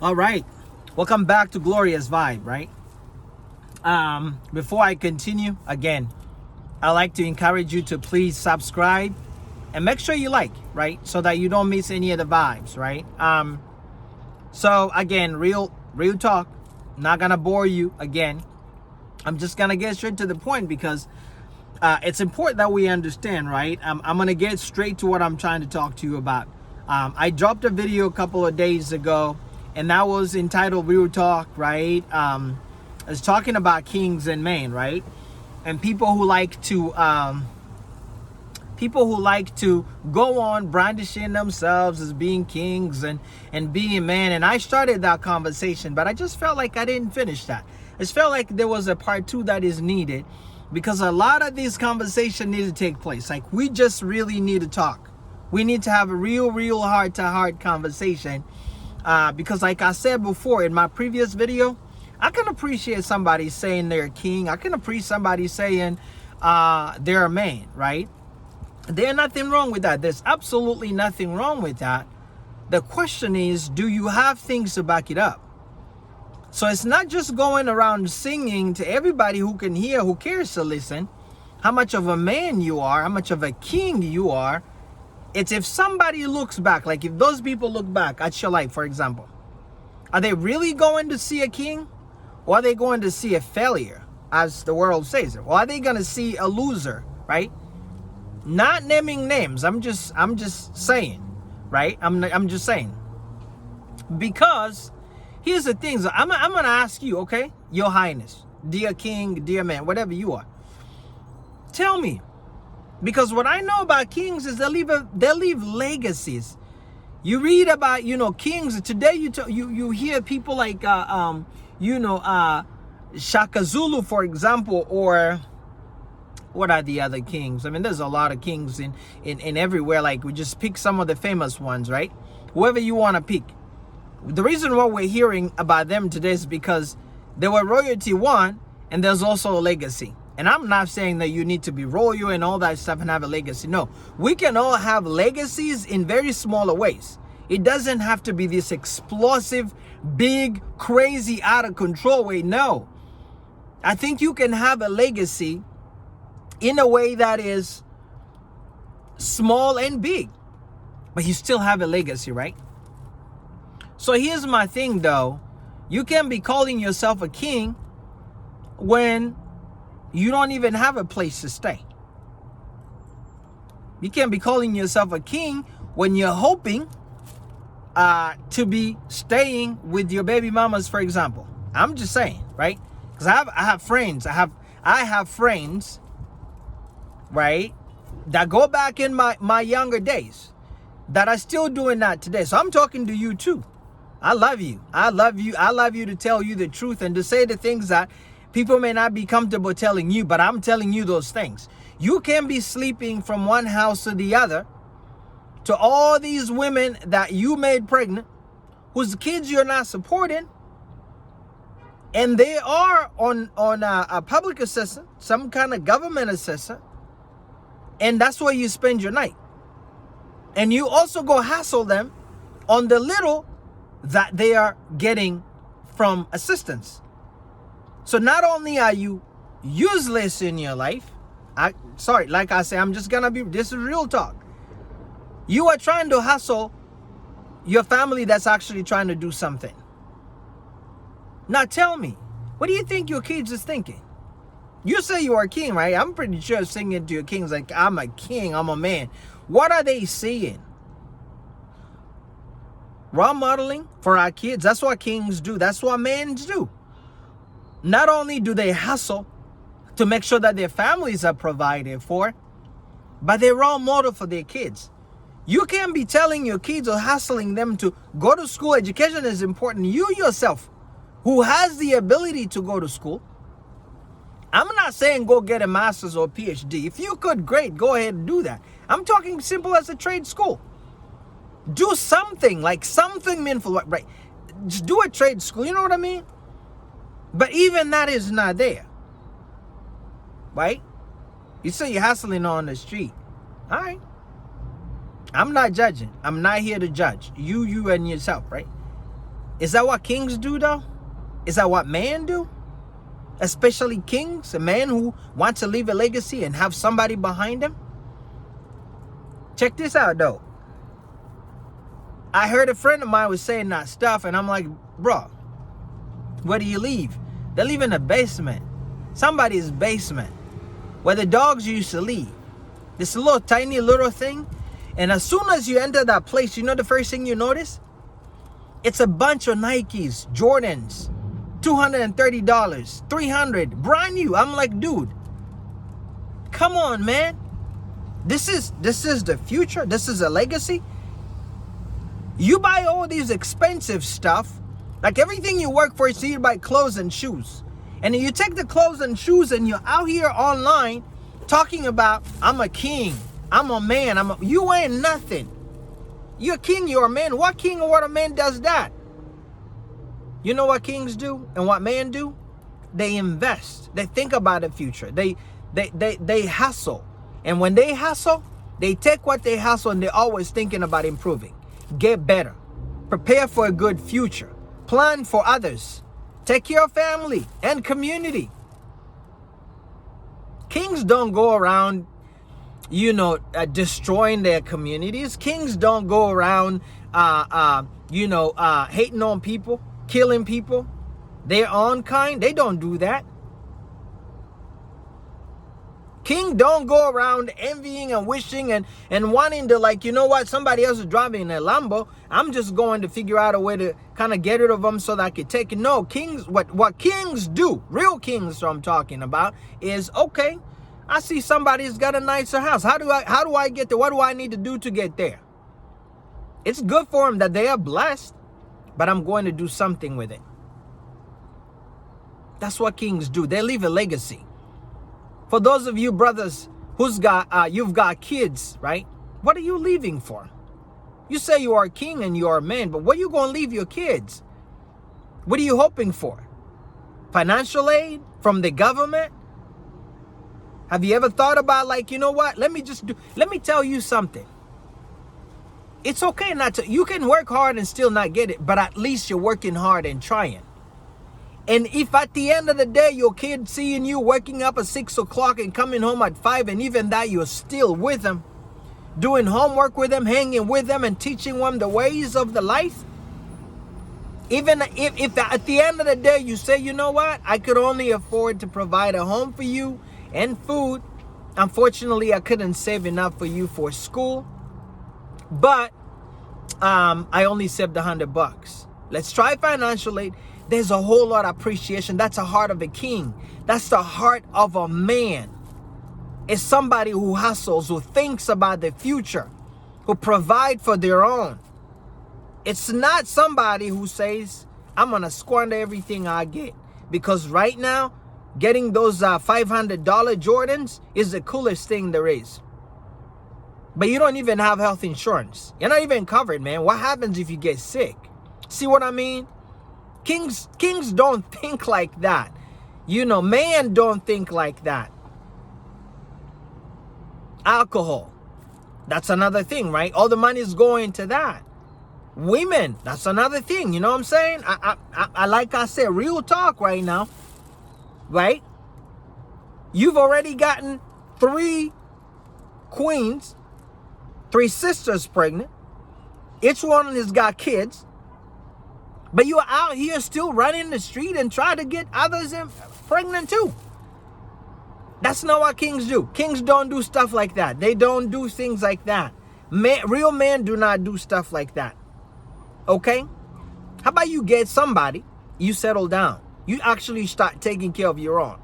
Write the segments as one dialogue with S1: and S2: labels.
S1: All right, welcome back to Glorious Vibe, right? Before I continue, again, I like to encourage you to please subscribe and make sure you like, right? So that you don't miss any of the vibes, right? So again, real talk, not gonna bore you again. I'm just gonna get straight to the point because it's important that we understand, right? I'm gonna get straight to what I'm trying to talk to you about. I dropped a video a couple of days ago, and that was entitled Real Talk, right? It's talking about kings and men, right? And people who like to go on brandishing themselves as being kings and being men. And I started that conversation, but I just felt like I didn't finish that. I just felt like there was a part 2 that is needed, because a lot of these conversations need to take place. Like, we just really need to talk. We need to have a real heart-to-heart conversation, because like I said before in my previous video, I can appreciate somebody saying they're a king. I can appreciate somebody saying they're a man, right? There's nothing wrong with that. There's absolutely nothing wrong with that. The question is, do you have things to back it up? So it's not just going around singing to everybody who can hear, who cares to listen, how much of a man you are, how much of a king you are. It's if somebody looks back, like if those people look back at your life, for example, are they really going to see a king? Or are they going to see a failure, as the world says it? Or are they going to see a loser, right? Not naming names. I'm just saying, right? I'm just saying. Because here's the thing. So I'm going to ask you, okay? Your Highness, dear king, dear man, whatever you are. Tell me. Because what I know about kings is they leave legacies. You read about, kings. Today you hear people like, Shaka Zulu, for example, or what are the other kings? I mean, there's a lot of kings in everywhere. Like, we just pick some of the famous ones, right? Whoever you want to pick. The reason why we're hearing about them today is because they were royalty one, and there's also a legacy. And I'm not saying that you need to be royal and all that stuff and have a legacy. No, we can all have legacies in very smaller ways. It doesn't have to be this explosive, big, crazy, out of control way. No, I think you can have a legacy in a way that is small and big, but you still have a legacy, right? So here's my thing though. You can be calling yourself a king when you don't even have a place to stay. You can't be calling yourself a king when you're hoping to be staying with your baby mamas, for example. I'm just saying, right? Because I have friends. I have friends, right, that go back in my younger days that are still doing that today. So I'm talking to you too. I love you. I love you to tell you the truth and to say the things that people may not be comfortable telling you, but I'm telling you those things. You can be sleeping from one house to the other to all these women that you made pregnant, whose kids you're not supporting, and they are on a public assistance, some kind of government assistance, and that's where you spend your night. And you also go hassle them on the little that they are getting from assistance. So not only are you useless in your life, like I say, this is real talk. You are trying to hustle your family that's actually trying to do something. Now tell me, what do you think your kids is thinking? You say you are a king, right? I'm pretty sure singing to your kings like, I'm a king, I'm a man. What are they seeing? Role modeling for our kids. That's what kings do. That's what men do. Not only do they hustle to make sure that their families are provided for, but they're role model for their kids. You can't be telling your kids or hustling them to go to school. Education is important. You yourself, who has the ability to go to school, I'm not saying go get a master's or a PhD. If you could, great, go ahead and do that. I'm talking simple as a trade school. Do something, like something meaningful, right? Just do a trade school, you know what I mean? But even that is not there, right? You say you're hustling on the street. All right. I'm not judging. I'm not here to judge. You and yourself, right? Is that what kings do though? Is that what men do? Especially kings, a man who wants to leave a legacy and have somebody behind him. Check this out though. I heard a friend of mine was saying that stuff, and I'm like, bro, where do you leave? They live in a basement. Somebody's basement. Where the dogs used to live. This little tiny little thing. And as soon as you enter that place, you know the first thing you notice? It's a bunch of Nikes, Jordans, $230, $300, brand new. I'm like, dude, come on, man. This is the future. This is a legacy. You buy all these expensive stuff, like everything you work for, so you buy clothes and shoes. And then you take the clothes and shoes and you're out here online talking about, I'm a king, I'm a man, you ain't nothing. You're a king, you're a man. What king or what a man does that? You know what kings do and what men do? They invest. They think about the future. They hustle. And when they hustle, they take what they hustle and they're always thinking about improving. Get better. Prepare for a good future. Plan for others. Take care of family and community. Kings don't go around, destroying their communities. Kings don't go around, hating on people, killing people. Their own kind, they don't do that. King don't go around envying and wishing and wanting to, like, you know what, somebody else is driving a Lambo. I'm just going to figure out a way to kind of get rid of them so that I can take it. No, kings, what kings do, real kings I'm talking about, is, okay, I see somebody's got a nicer house. How do I get there? What do I need to do to get there? It's good for them that they are blessed, but I'm going to do something with it. That's what kings do. They leave a legacy. For those of you brothers you've got kids, right? What are you leaving for? You say you are a king and you are a man, but what are you going to leave your kids? What are you hoping for? Financial aid from the government? Have you ever thought about, like, you know what? Let me tell you something. It's okay you can work hard and still not get it, but at least you're working hard and trying. And if at the end of the day, your kid seeing you waking up at 6 o'clock and coming home at 5, and even that you're still with them, doing homework with them, hanging with them and teaching them the ways of the life. Even if at the end of the day you say, you know what, I could only afford to provide a home for you and food. Unfortunately, I couldn't save enough for you for school. But I only saved $100. Let's try financial aid. There's a whole lot of appreciation. That's the heart of a king. That's the heart of a man. It's somebody who hustles, who thinks about the future, who provide for their own. It's not somebody who says, I'm going to squander everything I get. Because right now, getting those $500 Jordans is the coolest thing there is. But you don't even have health insurance. You're not even covered, man. What happens if you get sick? See what I mean? Kings don't think like that. Men don't think like that. Alcohol, that's another thing, right? All the money is going to that. Women, that's another thing. You know what I'm saying? I like I said, real talk right now, right? You've already gotten 3 queens, 3 sisters pregnant. Each one has got kids. But you're out here still running the street and try to get others pregnant too. That's not what kings do. Kings don't do stuff like that. They don't do things like that. Real men do not do stuff like that. Okay? How about you get somebody, you settle down. You actually start taking care of your own.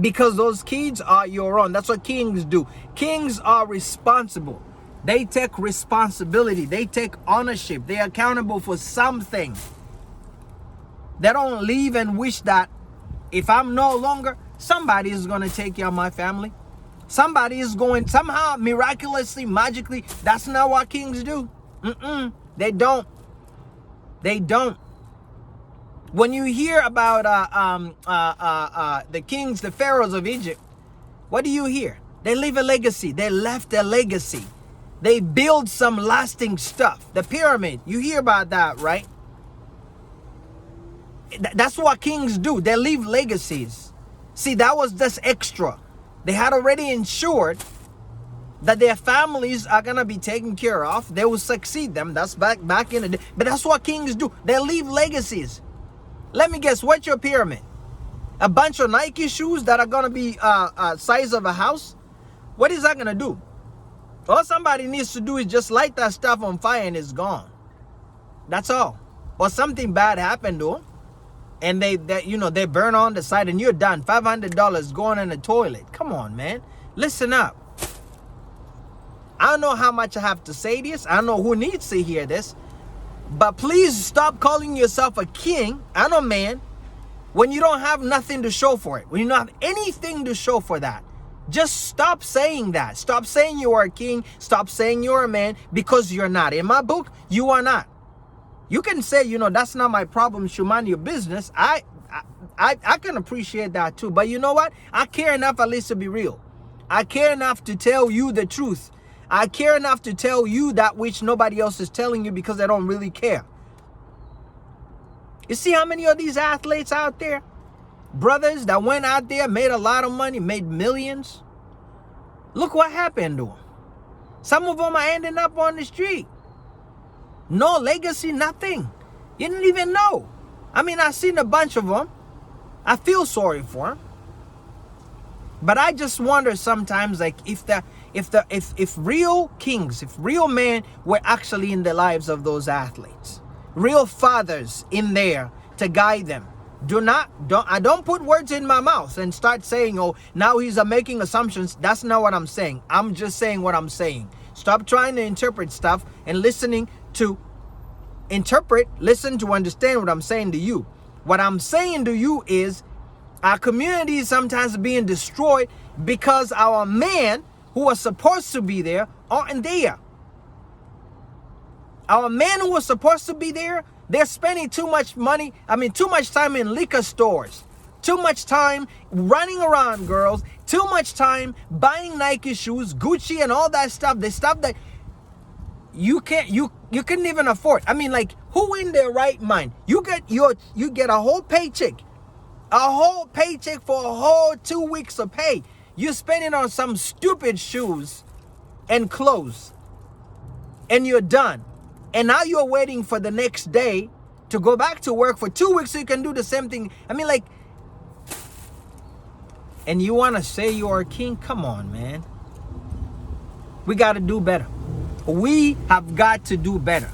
S1: Because those kids are your own. That's what kings do. Kings are responsible. They take responsibility. They take ownership. They're accountable for something. They don't leave and wish that if I'm no longer, somebody is going to take care of my family. Somebody is going, somehow, miraculously, magically. That's not what kings do. They don't. They don't. When you hear about the kings, the pharaohs of Egypt, what do you hear? They leave a legacy. They left a legacy. They build some lasting stuff. The pyramid, you hear about that, right? That's what kings do. They leave legacies. See, that was just extra. They had already ensured that their families are gonna be taken care of. They will succeed them. That's back in the day. But that's what kings do. They leave legacies. Let me guess, what's your pyramid? A bunch of Nike shoes that are gonna be size of a house? What is that gonna do? All somebody needs to do is just light that stuff on fire and it's gone. That's all. Or something bad happened to them, and they burn on the side and you're done. $500 going in the toilet. Come on, man. Listen up. I don't know how much I have to say this. I don't know who needs to hear this. But please stop calling yourself a king and a man when you don't have nothing to show for it. When you don't have anything to show for that. Just stop saying that. Stop saying you are a king. Stop saying you're a man, because you're not. In my book, you are not. You can say, that's not my problem. You should mind your business. I can appreciate that too. But you know what? I care enough at least to be real. I care enough to tell you the truth. I care enough to tell you that which nobody else is telling you, because they don't really care. You see how many of these athletes out there? Brothers that went out there, made a lot of money, made millions. Look what happened to them. Some of them are ending up on the street. No legacy, nothing. You didn't even know. I mean, I've seen a bunch of them. I feel sorry for them. But I just wonder sometimes, like, if real kings, if real men were actually in the lives of those athletes, real fathers in there to guide them. I don't put words in my mouth and start saying, oh, now he's making assumptions. That's not what I'm saying. I'm just saying what I'm saying. Stop trying to interpret stuff and listen to understand what I'm saying to you. What I'm saying to you is, our community is sometimes being destroyed because our men who are supposed to be there aren't there. Our men who are supposed to be there, they're spending too much time in liquor stores, too much time running around girls, too much time buying Nike shoes, Gucci and all that stuff, the stuff that you couldn't even afford. I mean, like, who in their right mind? You get a whole paycheck. A whole paycheck for a whole 2 weeks of pay. You're spending on some stupid shoes and clothes. And you're done. And now you're waiting for the next day to go back to work for 2 weeks so you can do the same thing. I mean, like, and you want to say you're a king? Come on, man. We got to do better. We have got to do better.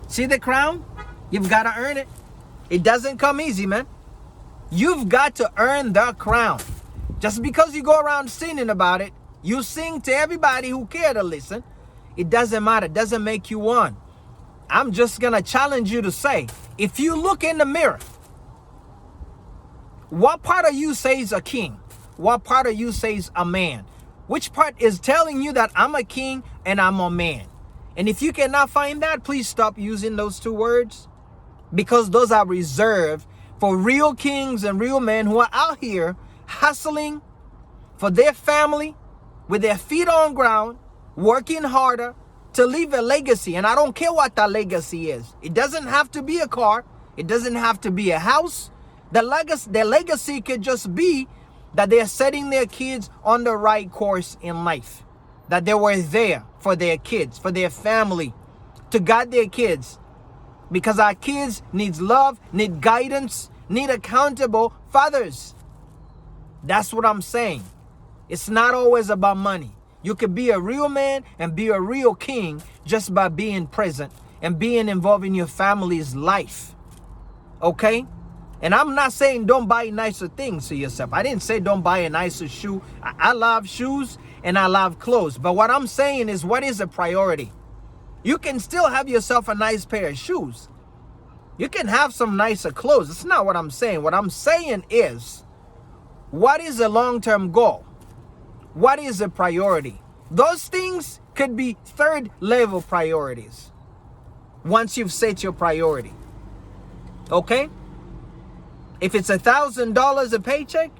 S1: See the crown? You've got to earn it. It doesn't come easy, man. You've got to earn the crown. Just because you go around singing about it, you sing to everybody who care to listen. It doesn't matter. It doesn't make you one. I'm just going to challenge you to say, if you look in the mirror, what part of you says a king? What part of you says a man? Which part is telling you that I'm a king and I'm a man? And if you cannot find that, please stop using those two words, because those are reserved for real kings and real men who are out here hustling for their family with their feet on ground, working harder to leave a legacy. And I don't care what that legacy is. It doesn't have to be a car. It doesn't have to be a house. Their legacy could just be that they're setting their kids on the right course in life. That they were there for their kids, for their family, to guide their kids. Because our kids need love, need guidance, need accountable fathers. That's what I'm saying. It's not always about money. You could be a real man and be a real king just by being present and being involved in your family's life. Okay? And I'm not saying don't buy nicer things to yourself. I didn't say don't buy a nicer shoe. I love shoes and I love clothes. But what I'm saying is, what is a priority? You can still have yourself a nice pair of shoes. You can have some nicer clothes. That's not what I'm saying. What I'm saying is, what is a long-term goal? What is a priority? Those things could be third-level priorities once you've set your priority. Okay? If it's $1,000 a paycheck,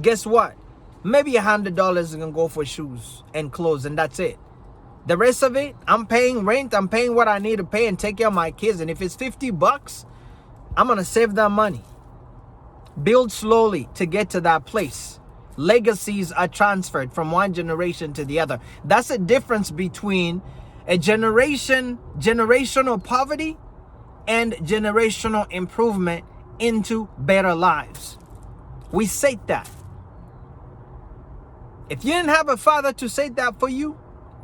S1: guess what? Maybe $100 is going to go for shoes and clothes, and that's it. The rest of it, I'm paying rent. I'm paying what I need to pay and take care of my kids. And if it's $50, I'm going to save that money. Build slowly to get to that place. Legacies are transferred from one generation to the other. That's the difference between a generational poverty and generational improvement into better lives. We say that. If you didn't have a father to say that for you,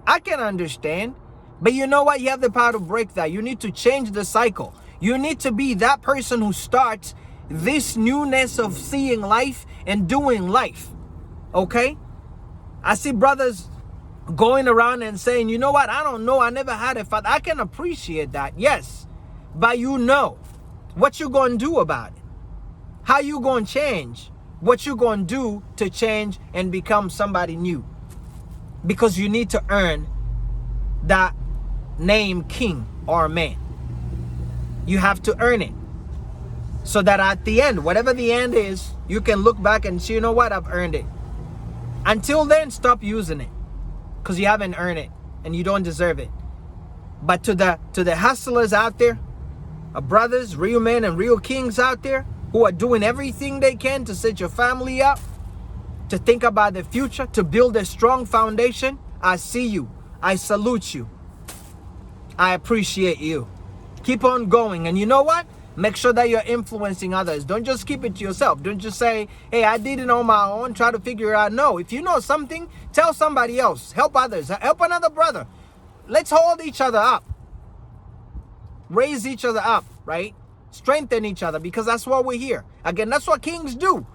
S1: I can understand. But you know what? You have the power to break that. You need to change the cycle. You need to be that person who starts this newness of seeing life and doing life. Okay? I see brothers going around and saying, you know what? I don't know. I never had a father. I can appreciate that. Yes. But you know what you going to do about it. How you going to change. What you going to do to change and become somebody new. Because you need to earn that name king or man. You have to earn it. So that at the end, whatever the end is, you can look back and say, you know what? I've earned it. Until then, stop using it. Because you haven't earned it. And you don't deserve it. But to the hustlers out there, brothers, real men and real kings out there, who are doing everything they can to set your family up, to think about the future, to build a strong foundation, I see you. I salute you. I appreciate you. Keep on going. And you know what? Make sure that you're influencing others. Don't just keep it to yourself. Don't just say, hey, I did it on my own, try to figure it out. No, if you know something, tell somebody else. Help others. Help another brother. Let's hold each other up. Raise each other up, right? Strengthen each other, because that's what we're here. Again, that's what kings do.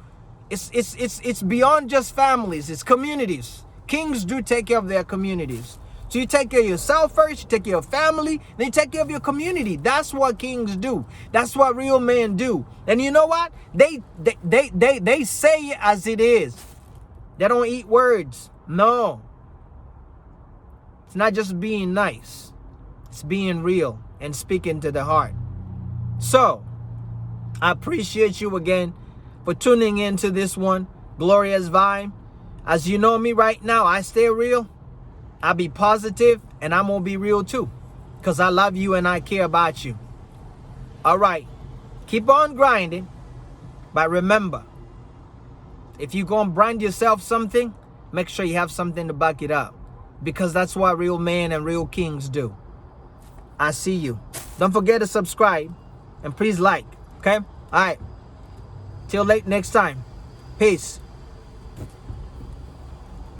S1: It's beyond just families. It's communities. Kings do take care of their communities. So you take care of yourself first, you take care of your family, then you take care of your community. That's what kings do. That's what real men do. And you know what? They say it as it is. They don't eat words. No. It's not just being nice. It's being real and speaking to the heart. So, I appreciate you again for tuning into this one, Glorious Vibe. As you know me right now, I stay real. I be positive, and I'm going to be real too, because I love you and I care about you. All right. Keep on grinding. But remember, if you're going to brand yourself something, make sure you have something to back it up, because that's what real men and real kings do. I see you. Don't forget to subscribe and please like. Okay? All right. Till next time. Peace.